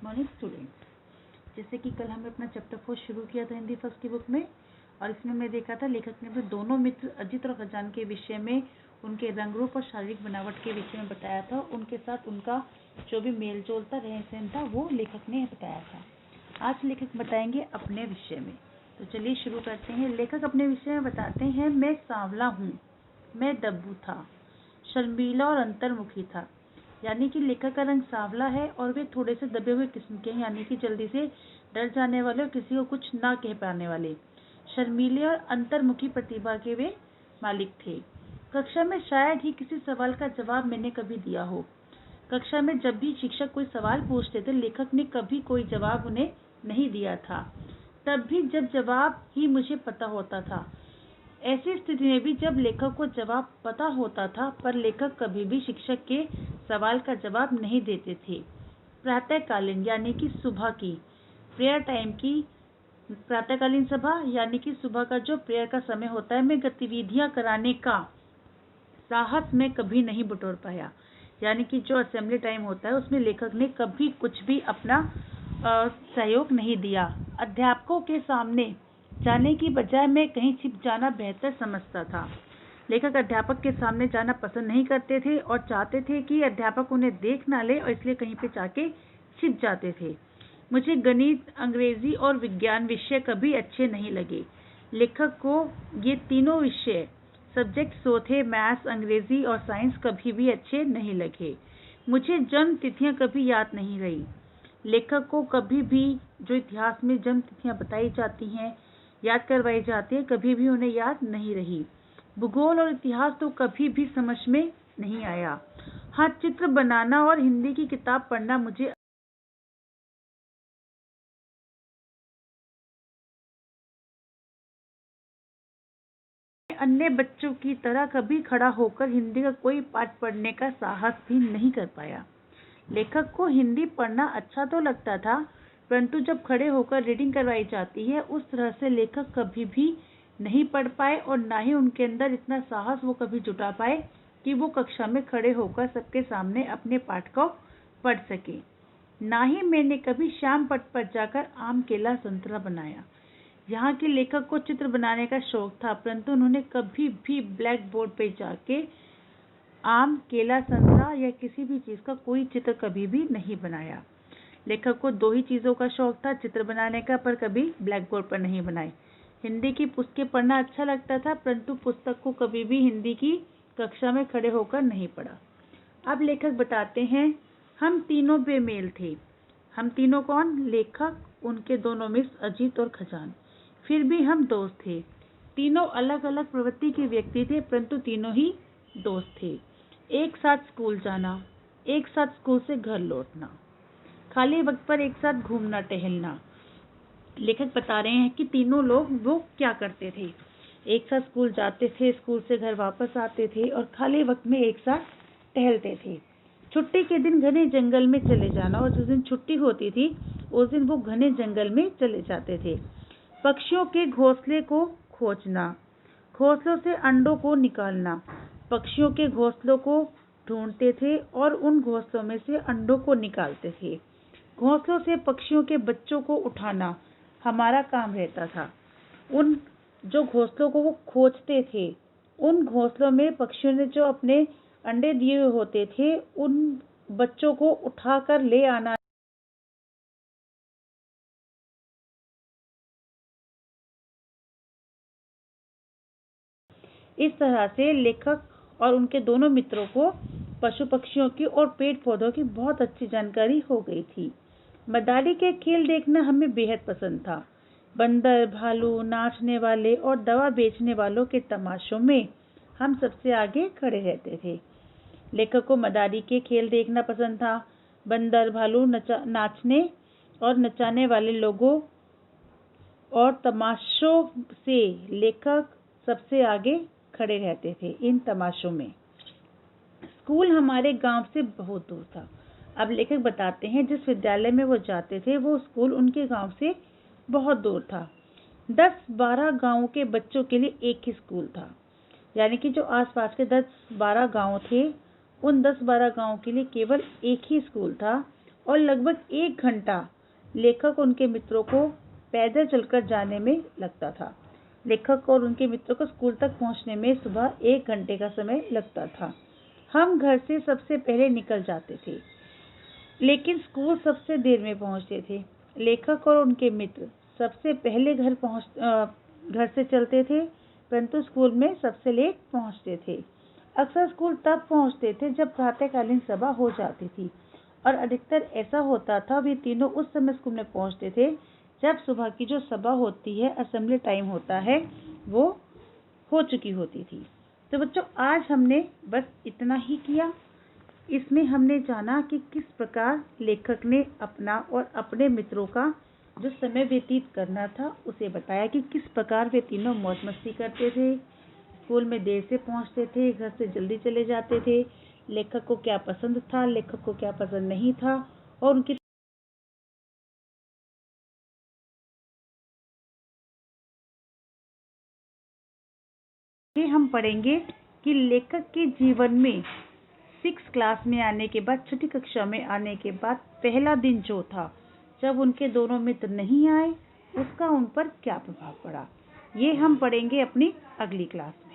Morning student, जैसे कि कल हमने अपना चैप्टर 4 शुरू किया था हिंदी फर्स्ट की बुक में, और इसमें मैं देखा था लेखक ने अपने दोनों मित्र अजित और खजान के विषय में, उनके रंग रूप और शारीरिक बनावट के विषय में बताया था। उनके साथ उनका जो भी मेल जोल था, रहन सहन था, वो लेखक ने बताया था। आज लेखक बताएंगे अपने विषय में। तो चलिए शुरू करते हैं। लेखक अपने विषय में बताते हैं, मैं सांवला हूँ, मैं डब्बू था, शर्मीला और अंतर्मुखी था। यानी कि लेखक का रंग सांवला है और वे थोड़े से दबे हुए किस्म के हैं, यानी कि जल्दी से डर जाने वाले और किसी को कुछ ना कह पाने वाले। शर्मीले और अंतर्मुखी प्रतिभा के वे मालिक थे। कक्षा में शायद ही किसी सवाल का जवाब मैंने कभी दिया हो। कक्षा में जब भी शिक्षक कोई सवाल पूछते थे, लेखक ने कभी कोई जवाब उन्हें नहीं दिया था, तब भी जब जवाब ही मुझे पता होता था। ऐसी स्थिति में भी जब लेखक को जवाब पता होता था, पर लेखक कभी भी शिक्षक के सवाल का जवाब नहीं देते थे। प्रातःकालीन यानी कि सुबह की प्रेयर टाइम की प्रातःकालीन सभा यानी कि सुबह का जो प्रेयर का समय होता है, में गतिविधियां कराने का साहस में कभी नहीं बटोर पाया। यानी कि जो असेंबली टाइम होता है, उसमें लेखक ने कभी कुछ भी अपना सहयोग नहीं दिया। अध्यापकों के सामने जाने की बजाय मैं कहीं छिप जाना बेहतर समझता था। लेखक अध्यापक के सामने जाना पसंद नहीं करते थे और चाहते थे कि अध्यापक उन्हें देख ना ले, और इसलिए कहीं पे जाके छिप जाते थे। मुझे गणित, अंग्रेजी और विज्ञान विषय कभी अच्छे नहीं लगे। लेखक को ये तीनों विषय सब्जेक्ट थे, मैथ्स, अंग्रेजी और साइंस, कभी भी अच्छे नहीं लगे। मुझे जन्म तिथियां कभी याद नहीं रही। लेखक को कभी भी जो इतिहास में जन्म तिथियां बताई जाती हैं, याद करवाई जाती है, कभी भी उन्हें याद नहीं रही। भूगोल और इतिहास तो कभी भी समझ में नहीं आया। हाँ, चित्र बनाना और हिंदी की किताब पढ़ना मुझे अन्य बच्चों की तरह कभी खड़ा होकर हिंदी का कोई पाठ पढ़ने का साहस भी नहीं कर पाया। लेखक को हिंदी पढ़ना अच्छा तो लगता था, परंतु जब खड़े होकर रीडिंग करवाई जाती है, उस तरह से लेखक कभी भी नहीं पढ़ पाए, और ना ही उनके अंदर इतना साहस वो कभी जुटा पाए कि वो कक्षा में खड़े होकर सबके सामने अपने पाठ को पढ़ सके। ना ही मैंने कभी श्याम पट पर जाकर आम, केला, संतरा बनाया। यहाँ के लेखक को चित्र बनाने का शौक था, परंतु उन्होंने कभी भी ब्लैक बोर्ड पे जाके आम, केला, संतरा या किसी भी चीज का कोई चित्र कभी भी नहीं बनाया। लेखक को दो ही चीजों का शौक था, चित्र बनाने का, पर कभी ब्लैक बोर्ड पर नहीं बनाए। हिंदी की पुस्तकें पढ़ना अच्छा लगता था, परंतु पुस्तक को कभी भी हिंदी की कक्षा में खड़े होकर नहीं पढ़ा। अब लेखक बताते हैं, हम तीनों बेमेल थे। हम तीनों कौन? लेखक, उनके दोनों मित्र अजीत और खजान। फिर भी हम दोस्त थे। तीनों अलग अलग प्रवृत्ति के व्यक्ति थे, परंतु तीनों ही दोस्त थे। एक साथ स्कूल जाना, एक साथ स्कूल से घर लौटना, खाली वक्त पर एक साथ घूमना टहलना। लेखक बता रहे हैं कि तीनों लोग वो क्या करते थे। एक साथ स्कूल जाते थे, स्कूल से घर वापस आते थे, और खाली वक्त में एक साथ टहलते थे। छुट्टी के दिन घने जंगल में चले जाना, और जिस दिन छुट्टी होती थी उस दिन वो घने जंगल में चले जाते थे। पक्षियों के घोंसले को खोजना, घोंसलों से अंडों को निकालना। पक्षियों के घोंसलों को ढूंढते थे और उन घोंसलों में से अंडों को निकालते थे। घोंसलों से पक्षियों के बच्चों को उठाना हमारा काम रहता था। उन जो घोंसलों को वो खोजते थे, उन घोंसलों में पक्षियों ने जो अपने अंडे दिए हुए होते थे, उन बच्चों को उठाकर ले आना। इस तरह से लेखक और उनके दोनों मित्रों को पशु पक्षियों की और पेड़ पौधों की बहुत अच्छी जानकारी हो गई थी। मदारी के खेल देखना हमें बेहद पसंद था। बंदर, भालू, नाचने वाले और दवा बेचने वालों के तमाशों में हम सबसे आगे खड़े रहते थे। लेखक को मदारी के खेल देखना पसंद था। बंदर, भालू, नाचने और नचाने वाले लोगों और तमाशों से लेखक सबसे आगे खड़े रहते थे। इन तमाशों में स्कूल हमारे गांव से बहुत दूर था। अब लेखक बताते हैं, जिस विद्यालय में वो जाते थे, वो स्कूल उनके गांव से बहुत दूर था। 10-12 गांवों के बच्चों के लिए एक ही स्कूल था। यानी कि जो आसपास के 10-12 गांव थे, उन 10-12 गांवों के लिए केवल एक ही स्कूल था, और लगभग 1 घंटा लेखक और उनके मित्रों को पैदल चलकर जाने में लगता था। लेखक और उनके मित्रों को स्कूल तक पहुंचने में सुबह 1 घंटे का समय लगता था। हम घर से सबसे पहले निकल जाते थे, लेकिन स्कूल सबसे देर में पहुंचते थे। लेखक और उनके मित्र सबसे पहले घर से चलते थे, परंतु स्कूल में सबसे लेट पहुंचते थे। अक्सर स्कूल तब पहुंचते थे जब प्रातःकालीन सभा हो जाती थी, और अधिकतर ऐसा होता था वे तीनों उस समय स्कूल में पहुंचते थे जब सुबह की जो सभा होती है, असेंबली टाइम होता है, वो हो चुकी होती थी। तो बच्चों, आज हमने बस इतना ही किया। इसमें हमने जाना कि किस प्रकार लेखक ने अपना और अपने मित्रों का जो समय व्यतीत करना था उसे बताया, कि किस प्रकार वे तीनों मौज मस्ती करते थे, स्कूल में देर से पहुंचते थे, घर से जल्दी चले जाते थे, लेखक को क्या पसंद था, लेखक को क्या पसंद नहीं था, और उनकी हम पढ़ेंगे कि लेखक के जीवन में 6 क्लास में आने के बाद, छठी कक्षा में आने के बाद पहला दिन जो था जब उनके दोनों मित्र नहीं आए, उसका उन पर क्या प्रभाव पड़ा। ये हम पढ़ेंगे अपनी अगली क्लास में।